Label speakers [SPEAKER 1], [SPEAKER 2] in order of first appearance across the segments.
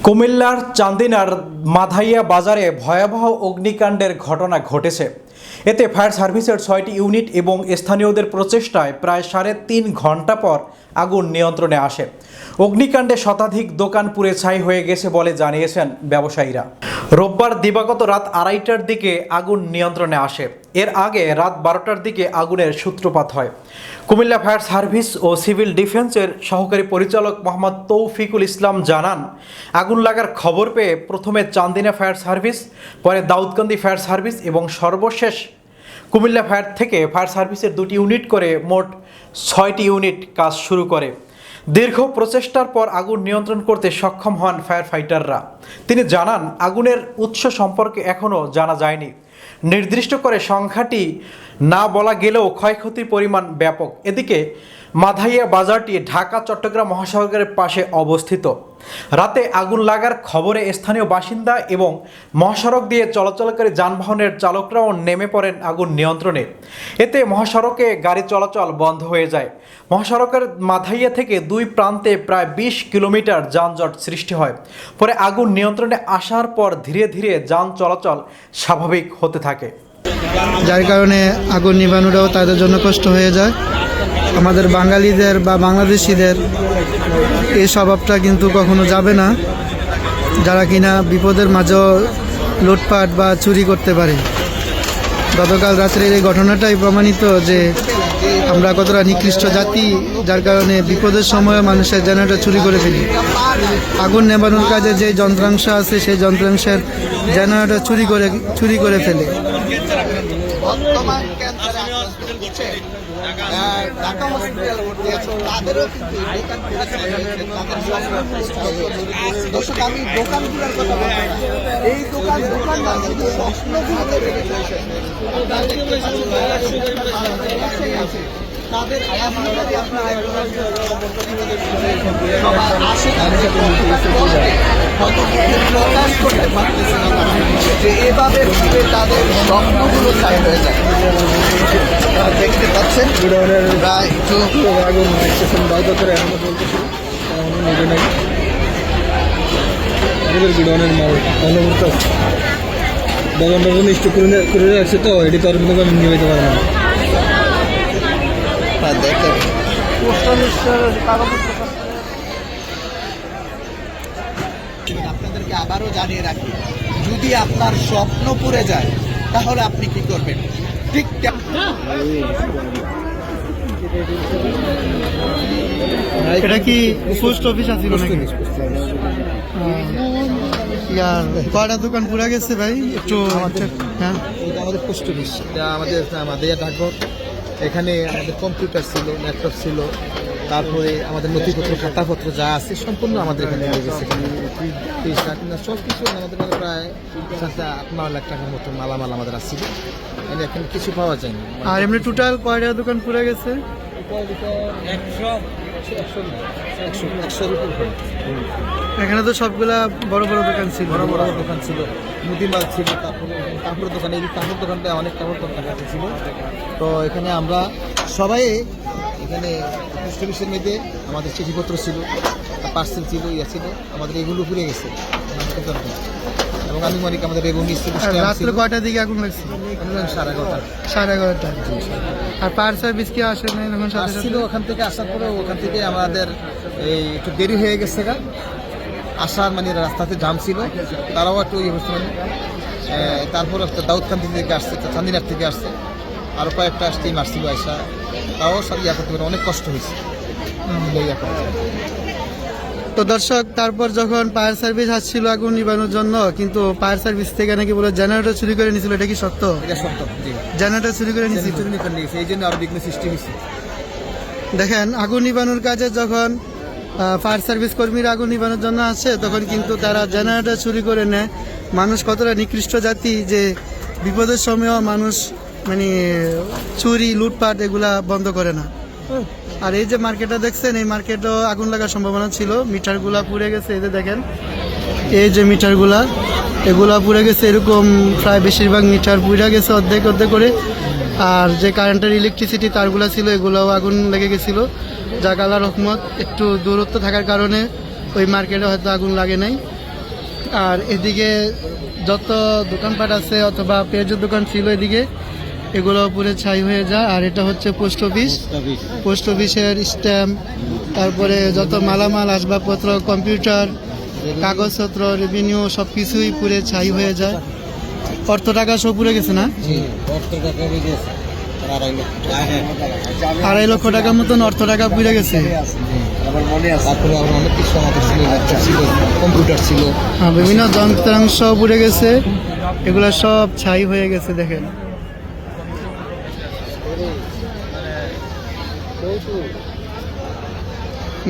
[SPEAKER 1] কুমিল্লার চান্দিনার মাধাইয়া বাজারে ভয়াবহ অগ্নিকাণ্ডের ঘটনা ঘটেছে। এতে ফায়ার সার্ভিসের ৬টি ইউনিট এবং স্থানীয়দের প্রচেষ্টায় প্রায় ৩.৫ ঘন্টা পর আগুন নিয়ন্ত্রণে আসে। অগ্নিকাণ্ডে শতাধিক দোকান পুড়ে ছাই হয়ে গেছে বলে জানিয়েছেন ব্যবসায়ীরা। রোববার দিবাগত রাত ২:৩০টার দিকে আগুন নিয়ন্ত্রণে আসে। এর আগে রাত ১২টার দিকে আগুনের সূত্রপাত হয়। কুমিল্লা ফায়ার সার্ভিস ও সিভিল ডিফেন্সের সহকারী পরিচালক মোহাম্মদ তৌফিকুল ইসলাম জানান, আগুন লাগার খবর পেয়ে প্রথমে চান্দিনা ফায়ার সার্ভিস, পরে দাউদকান্দি ফায়ার সার্ভিস এবং সর্বশেষ কুমিল্লা ফায়ার থেকে ফায়ার সার্ভিসের ২টি ইউনিট করে মোট ৬টি ইউনিট কাজ শুরু করে। দীর্ঘ প্রচেষ্টার পর আগুন নিয়ন্ত্রণ করতে সক্ষম হন ফায়ার ফাইটাররা। তিনি জানান, আগুনের উৎস সম্পর্কে এখনও জানা যায়নি। নির্দিষ্ট করে সংখ্যাটি না বলা গেলেও ক্ষয়ক্ষতির পরিমাণ ব্যাপক। এদিকে মাধাইয়া বাজারটি ঢাকা চট্টগ্রাম মহাসড়কের পাশে অবস্থিত। রাতে আগুন লাগার খবরে স্থানীয় বাসিন্দা এবং মহাসড়ক দিয়ে চলাচলকারী যানবাহনের চালকরাও নেমে পড়েন আগুন নিয়ন্ত্রণে। এতে মহাসড়কে গাড়ি চলাচল বন্ধ হয়ে যায়। মহাসড়কের মাধাইয়া থেকে দুই প্রান্তে প্রায় ২০ কিলোমিটার যানজট সৃষ্টি হয়। পরে আগুন নিয়ন্ত্রণে আসার পর ধীরে ধীরে যান চলাচল স্বাভাবিক হতে থাকে,
[SPEAKER 2] যার কারণে আগুন নিভানোটাও তাদের জন্য কষ্ট হয়ে যায়। আমাদের বাঙালিদের বা বাংলাদেশিদের এই স্বভাবটা কিন্তু কখনো যাবে না, যারা কিনা বিপদের মাঝেও লুটপাট বা চুরি করতে পারে। গতকাল রাত্রের এই ঘটনাটাই প্রমাণিত যে আমরা কতটা নিকৃষ্ট জাতি, যার কারণে বিপদের সময় মানুষের জেনারেটর চুরি করে ফেলি। আগুন নেভানোর কাজে যে যন্ত্রাংশ আছে সেই যন্ত্রাংশের জেনারেটর চুরি করে ফেলে।
[SPEAKER 3] বর্তমান ক্যান্সারে আক্রান্ত হচ্ছে ঢাকা হসপিটাল ভর্তি আছে, তাদেরও কিন্তু দোকান দর্শক, আমি দোকানগুলোর কথা বলবো। এই দোকান না, শুধু স্বপ্নগুলো আছে তাদের প্রকাশ করতে পারতেছে না যে এভাবে ভাবে তাদের স্বপ্নগুলো ছাই হয়ে যায়। দেখতে পাচ্ছেন
[SPEAKER 4] বিড়নের মাল অনুভূত দোকানটা নিশ্চ করে রাখছে, তো এটি তো আর দোকান নিয়ে যেতে পারে না।
[SPEAKER 3] দেখেন আপনাদেরকে আবারও জানিয়ে রাখি, যদি আপনার স্বপ্ন পুড়ে যায় তাহলে আপনি কি করবেন? ঠিক
[SPEAKER 2] এটা কি পোস্ট অফিস আছে? কয়টা দোকান পুরা গেছে ভাই? একটু হ্যাঁ,
[SPEAKER 4] এটা আমাদের পোস্ট অফিস, এটা আমাদের ডাকঘর। এখানে আমাদের কম্পিউটার ছিল, ল্যাপটপ ছিল, তারপরে আমাদের নথিপত্র খাতাপত্র যা আছে সম্পূর্ণ আমাদের এখানে হয়ে গেছে। সব কিছু আমাদের প্রায় 8-9 লাখ টাকার মতো মালামাল আমাদের আসছিল, এখন কিছু পাওয়া যায়নি।
[SPEAKER 2] আর এমনি টোটাল কয়টা দোকান পুরা গেছে? এখানে তো সবগুলা বড় বড় দোকান ছিল,
[SPEAKER 4] দোকান ছিল, মুদিমাল ছিল, তারপরে কাপড় দোকান, এই কাপড় দোকানটা অনেক কাপড় দোকান ছিল। তো এখানে আমরা সবাই এখানে পোস্ট অফিসের মধ্যে আমাদের চিঠিপত্র ছিল, পার্সেল ছিল, ছিল, আমাদের এগুলো পুড়ে গেছে। এবং আনুমানিক আমাদের রেভিনিউ ছিল।
[SPEAKER 2] রাত্রে কয়টার দিকে আগুন লাগছে? 11:30। আর ফায়ার সার্ভিস কি আসে নাই?
[SPEAKER 4] আসছিল ওখান থেকে, আসার পরে ওখান থেকে আমাদের এই একটু দেরি হয়ে গেছে আসার, মানে রাস্তাতে জাম ছিল, তারাও একটু ইয়ে হচ্ছে। তারপর দাউদকান্দি থেকে আসছে, চান্দিনার থেকে আসছে, আরও কয়েকটা টিম আসছিল আইসা, তাও সব ইয়া করতে পারে, অনেক কষ্ট হয়েছে।
[SPEAKER 2] তো দর্শক, তারপর যখন ফায়ার সার্ভিস আসছিল আগুন নিবানোর জন্য, কিন্তু ফায়ার সার্ভিস থেকে নাকি বলে জেনারেটর চুরি করে নিয়েছিল। এটা কি সত্য?
[SPEAKER 4] এটা সত্য,
[SPEAKER 2] জেনারেটর চুরি করে নিয়েছিল,
[SPEAKER 4] এই জন্য আরো বিঘ্ন সৃষ্টি হয়েছে।
[SPEAKER 2] দেখেন, আগুন নিবানোর কাজে যখন ফায়ার সার্ভিস কর্মীরা আগুন নিবানোর জন্য আসে, তখন কিন্তু তারা জেনারেটর চুরি করে নেয়। মানুষ কতটা নিকৃষ্ট জাতি যে বিপদের সময়ও মানুষ মানে চুরি লুটপাট এগুলা বন্ধ করে না। আর এই যে মার্কেটটা দেখছেন, এই মার্কেটও আগুন লাগার সম্ভাবনা ছিল। মিটারগুলা পুড়ে গেছে, এই যে দেখেন, এই যে মিটারগুলা এগুলা পুড়ে গেছে। এরকম প্রায় বেশিরভাগ মিটার পুড়ে গেছে অর্ধেক করে। আর যে কারেন্টের ইলেকট্রিসিটি তারগুলা ছিল, এগুলোও আগুন লেগে গেছিলো। যাক আল্লাহর রহমত, একটু দূরত্ব থাকার কারণে ওই মার্কেটে হয়তো আগুন লাগে নাই। আর এদিকে যত দোকানপাট আছে অথবা পেঁয়াজের দোকান ছিল এদিকে এগুলো পুরো ছাই হয়ে যায়। আর এটা হচ্ছে পোস্ট অফিস, পোস্ট অফিসের স্ট্যাম্প, তারপরে যত মালামাল আসবাবপত্র, কম্পিউটার, কাগজপত্র, রেভিনিউ সব কিছুই পুরে ছাই হয়ে যায়। অর্থ টাকা সব পুড়ে গেছে না? 2.5 লক্ষ টাকার মতন অর্থ টাকা পুড়ে গেছে।
[SPEAKER 4] তারপরে আবার অনেক কিছু আমাদের ছিল, ল্যাপটপ ছিল, কম্পিউটার ছিল।
[SPEAKER 2] হ্যাঁ, বিভিন্ন যন্ত্রাংশ পুড়ে গেছে, এগুলো সব ছাই হয়ে গেছে। দেখেন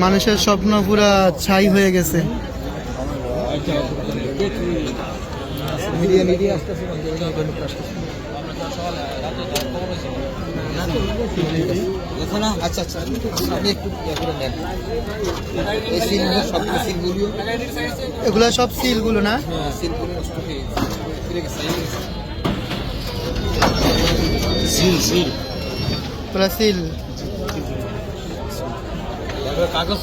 [SPEAKER 2] মানুষের স্বপ্ন পুরা ছাই হয়ে গেছে।
[SPEAKER 4] মিডিয়া আসতেছে। আচ্ছা আচ্ছা, আপনি একটু ইয়ে করে নেন। এই সিলগুলো সব সিলগুলো,
[SPEAKER 2] এগুলো সব সিলগুলো না?
[SPEAKER 4] সিলগুলো নষ্ট হয়ে গেছে।
[SPEAKER 2] এগুলো সিল।
[SPEAKER 4] কাগজ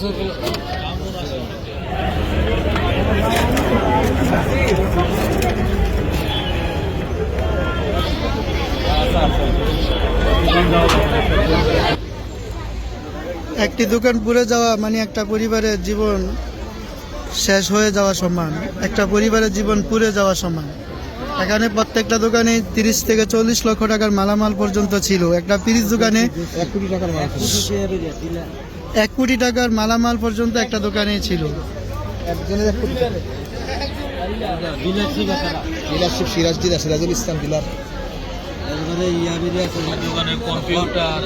[SPEAKER 2] একটি দোকান পুড়ে যাওয়া মানে একটা পরিবারের জীবন শেষ হয়ে যাওয়া সমান, একটা পরিবারের জীবন পুড়ে যাওয়া সমান। এখানে প্রত্যেকটা দোকানে 30 থেকে 40 লক্ষ টাকার মালামাল পর্যন্ত ছিল। একটা ফ্রিজ দোকানে
[SPEAKER 4] 1 কোটি টাকার মাল,
[SPEAKER 2] 1 কোটি টাকার মালামাল পর্যন্ত একটা দোকানে ছিল।
[SPEAKER 4] একজনের 1 কোটি টাকা। Dealership Sirajul Islam dealer.
[SPEAKER 5] Computer